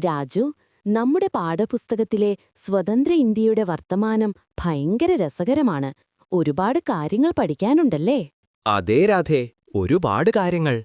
രാജു, നമ്മുടെ പാഠപുസ്തകത്തിലെ സ്വതന്ത്ര ഇന്ത്യയുടെ വർത്തമാനം ഭയങ്കര രസകരമാണ്. ഒരുപാട് കാര്യങ്ങൾ പഠിക്കാനുണ്ടല്ലേ? അതേ രാധേ, ഒരുപാട് കാര്യങ്ങൾ.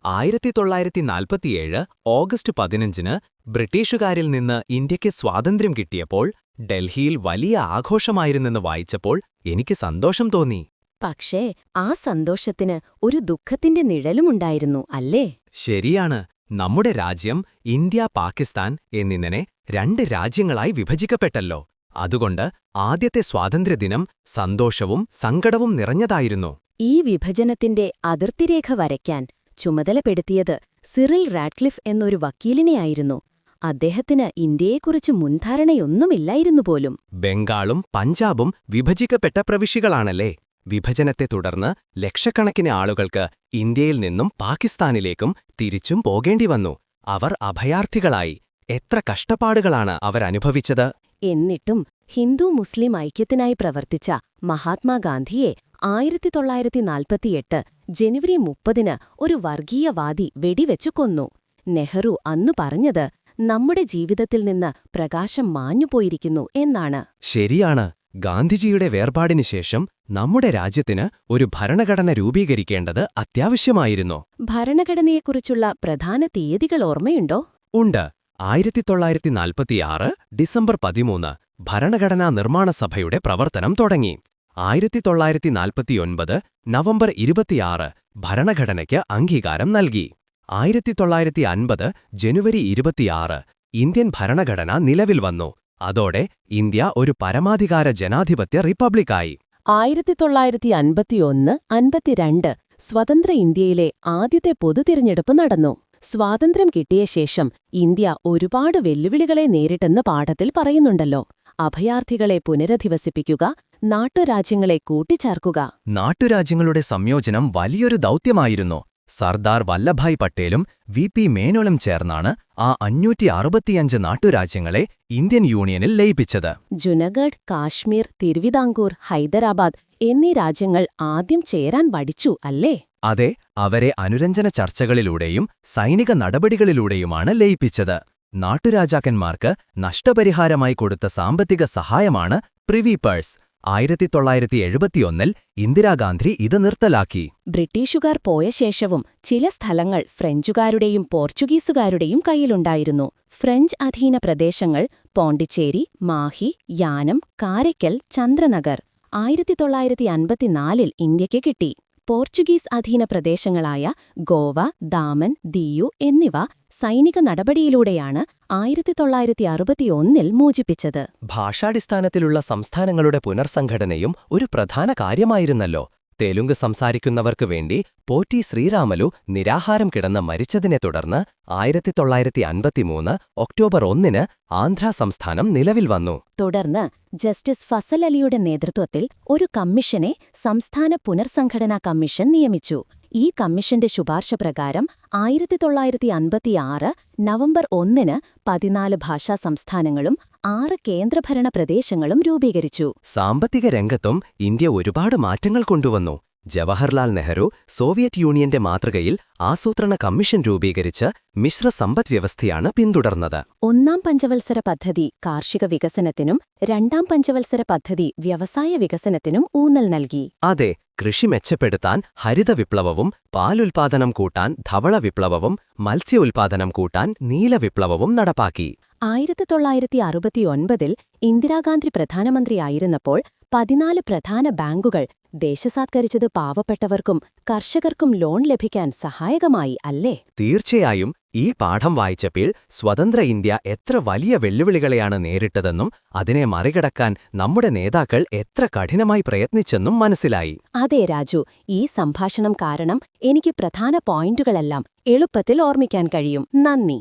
1947 ഓഗസ്റ്റ് 15-ന് ബ്രിട്ടീഷുകാരിൽ നിന്ന് ഇന്ത്യയ്ക്ക് സ്വാതന്ത്ര്യം കിട്ടിയപ്പോൾ ഡൽഹിയിൽ വലിയ ആഘോഷമായിരുന്നെന്ന് വായിച്ചപ്പോൾ എനിക്ക് സന്തോഷം തോന്നി. പക്ഷേ ആ സന്തോഷത്തിന് ഒരു ദുഃഖത്തിന്റെ നിഴലുമുണ്ടായിരുന്നു, അല്ലേ? ശരിയാണ്. നമ്മുടെ രാജ്യം ഇന്ത്യ, പാകിസ്ഥാൻ എന്നിങ്ങനെ 2 രാജ്യങ്ങളായി വിഭജിക്കപ്പെട്ടല്ലോ. അതുകൊണ്ട് ആദ്യത്തെ സ്വാതന്ത്ര്യദിനം സന്തോഷവും സങ്കടവും നിറഞ്ഞതായിരുന്നു. ഈ വിഭജനത്തിന്റെ അതിർത്തിരേഖ വരയ്ക്കാൻ ചുമതലപ്പെടുത്തിയത് സിറിൽ റാഡ്ക്ലിഫ് എന്നൊരു വക്കീലിനെയായിരുന്നു. അദ്ദേഹത്തിന് ഇന്ത്യയെക്കുറിച്ച് മുൻധാരണയൊന്നുമില്ലായിരുന്നു പോലും. ബംഗാളും പഞ്ചാബും വിഭജിക്കപ്പെട്ട പ്രവിശ്യകളാണല്ലേ. വിഭജനത്തെ തുടർന്ന് ലക്ഷക്കണക്കിന് ആളുകൾക്ക് ഇന്ത്യയിൽ നിന്നും പാകിസ്ഥാനിലേക്കും തിരിച്ചും പോകേണ്ടി വന്നു. അവർ അഭയാർത്ഥികളായി. എത്ര കഷ്ടപ്പാടുകളാണ് അവരനുഭവിച്ചത്. എന്നിട്ടും ഹിന്ദു മുസ്ലിം ഐക്യത്തിനായി പ്രവർത്തിച്ച മഹാത്മാഗാന്ധിയെ 1948 ജനുവരി 30-ന് ഒരു വർഗീയവാദി വെടിവെച്ചു കൊന്നു. നെഹ്റു അന്നു പറഞ്ഞത് നമ്മുടെ ജീവിതത്തിൽ നിന്ന് പ്രകാശം മാഞ്ഞുപോയിരിക്കുന്നു എന്നാണ്. ശരിയാണ്. ഗാന്ധിജിയുടെ വേർപാടിനു ശേഷം നമ്മുടെ രാജ്യത്തിന് ഒരു ഭരണഘടന രൂപീകരിക്കേണ്ടത് അത്യാവശ്യമായിരുന്നു. ഭരണഘടനയെക്കുറിച്ചുള്ള പ്രധാന തീയതികൾ ഓർമ്മയുണ്ടോ? ഉണ്ട്. 1946 ഡിസംബർ 13 ഭരണഘടനാ നിർമ്മാണ സഭയുടെ പ്രവർത്തനം തുടങ്ങി. 1949 നവംബർ 26 ഭരണഘടനയ്ക്ക് അംഗീകാരം നൽകി. 1950 ജനുവരി 26 ഇന്ത്യൻ ഭരണഘടന നിലവിൽ വന്നു. അതോടെ ഇന്ത്യ ഒരു പരമാധികാര ജനാധിപത്യ റിപ്പബ്ലിക്കായി. 1951-52 സ്വതന്ത്ര ഇന്ത്യയിലെ ആദ്യത്തെ പൊതുതിരഞ്ഞെടുപ്പ് നടന്നു. സ്വാതന്ത്ര്യം കിട്ടിയ ശേഷം ഇന്ത്യ ഒരുപാട് വെല്ലുവിളികളെ നേരിട്ടെന്ന് പാഠത്തിൽ പറയുന്നുണ്ടല്ലോ. അഭയാർത്ഥികളെ പുനരധിവസിപ്പിക്കുക, നാട്ടുരാജ്യങ്ങളെ കൂട്ടിച്ചേർക്കുക. നാട്ടുരാജ്യങ്ങളുടെ സംയോജനം വലിയൊരു ദൗത്യമായിരുന്നു. സർദാർ വല്ലഭായ് പട്ടേലും വി.പി. മേനോനും ചേർന്നാണ് ആ 565 നാട്ടുരാജ്യങ്ങളെ ഇന്ത്യൻ യൂണിയനിൽ ലയിപ്പിച്ചത്. ജുനഗഡ്, കാശ്മീർ, തിരുവിതാംകൂർ, ഹൈദരാബാദ് എന്നീ രാജ്യങ്ങൾ ആദ്യം ചേരാൻ പഠിച്ചു, അല്ലേ? അതെ, അവരെ അനുരഞ്ജന ചർച്ചകളിലൂടെയും സൈനിക നടപടികളിലൂടെയുമാണ് ലയിപ്പിച്ചത്. നാട്ടുരാജാക്കന്മാർക്ക് നഷ്ടപരിഹാരമായി കൊടുത്ത സാമ്പത്തിക സഹായമാണ് പ്രിവി പേഴ്സ്. 1971 ഇന്ദിരാഗാന്ധി ഇത് നിർത്തലാക്കി. ബ്രിട്ടീഷുകാർ പോയ ശേഷവും ചില സ്ഥലങ്ങൾ ഫ്രഞ്ചുകാരുടെയും പോർച്ചുഗീസുകാരുടെയും കയ്യിലുണ്ടായിരുന്നു. ഫ്രഞ്ച് അധീന പ്രദേശങ്ങൾ പോണ്ടിച്ചേരി, മാഹി, യാനം, കാരയ്ക്കൽ, ചന്ദ്രനഗർ 1954 ഇന്ത്യയ്ക്ക് കിട്ടി. പോർച്ചുഗീസ് അധീന പ്രദേശങ്ങളായ ഗോവ, ദാമൻ, ദിയു എന്നിവ സൈനിക നടപടിയിലൂടെയാണ് 1961 മോചിപ്പിച്ചത്. ഭാഷാടിസ്ഥാനത്തിലുള്ള സംസ്ഥാനങ്ങളുടെ പുനർസംഘടനയും ഒരു പ്രധാന കാര്യമായിരുന്നല്ലോ. തെലുങ്ക് സംസാരിക്കുന്നവർക്കു വേണ്ടി പോറ്റി ശ്രീരാമലു നിരാഹാരം കിടന്ന് മരിച്ചതിനെ തുടർന്ന് 1953 ഒക്ടോബർ 1-ന് ആന്ധ്രാ സംസ്ഥാനം നിലവിൽ വന്നു. തുടർന്ന് ജസ്റ്റിസ് ഫസൽ അലിയുടെ നേതൃത്വത്തിൽ ഒരു കമ്മീഷനെ സംസ്ഥാന പുനർസംഘടനാ കമ്മീഷൻ നിയമിച്ചു. ഈ കമ്മീഷന്റെ ശുപാർശ പ്രകാരം 1956 നവംബർ 1-ന് 14 ഭാഷാ സംസ്ഥാനങ്ങളും 6 കേന്ദ്രഭരണ പ്രദേശങ്ങളും രൂപീകരിച്ചു. സാമ്പത്തിക രംഗത്തും ഇന്ത്യ ഒരുപാട് മാറ്റങ്ങൾ കൊണ്ടുവന്നു. ജവഹർലാൽ നെഹ്റു സോവിയറ്റ് യൂണിയന്റെ മാതൃകയിൽ ആസൂത്രണ കമ്മീഷൻ രൂപീകരിച്ച് മിശ്ര സമ്പദ്വ്യവസ്ഥയാണ് പിന്തുടർന്നത്. 1-ാം പഞ്ചവത്സര പദ്ധതി കാർഷിക വികസനത്തിനും 2-ാം പഞ്ചവത്സര പദ്ധതി വ്യവസായ വികസനത്തിനും ഊന്നൽ നൽകി. അതെ, കൃഷി മെച്ചപ്പെടുത്താൻ ഹരിത വിപ്ലവവും, പാലുൽപാദനം കൂട്ടാൻ ധവള വിപ്ലവവും, മത്സ്യ ഉൽപാദനം കൂട്ടാൻ നീല വിപ്ലവവും നടപ്പാക്കി. 1969 ഇന്ദിരാഗാന്ധി പ്രധാനമന്ത്രിയായിരുന്നപ്പോൾ 14 പ്രധാന ബാങ്കുകൾ ദേശസാത്കരിച്ചത് പാവപ്പെട്ടവർക്കും കർഷകർക്കും ലോൺ ലഭിക്കാൻ സഹായകമായി, അല്ലേ? തീർച്ചയായും. ഈ പാഠം വായിച്ചപ്പോൾ സ്വതന്ത്ര ഇന്ത്യ എത്ര വലിയ വെല്ലുവിളികളെയാണ് നേരിട്ടതെന്നും അതിനെ മറികടക്കാൻ നമ്മുടെ നേതാക്കൾ എത്ര കഠിനമായി പ്രയത്നിച്ചെന്നും മനസ്സിലായി. അതെ രാജു, ഈ സംഭാഷണം കാരണം എനിക്ക് പ്രധാന പോയിന്റുകളെല്ലാം എളുപ്പത്തിൽ ഓർമ്മിക്കാൻ കഴിയും. നന്ദി.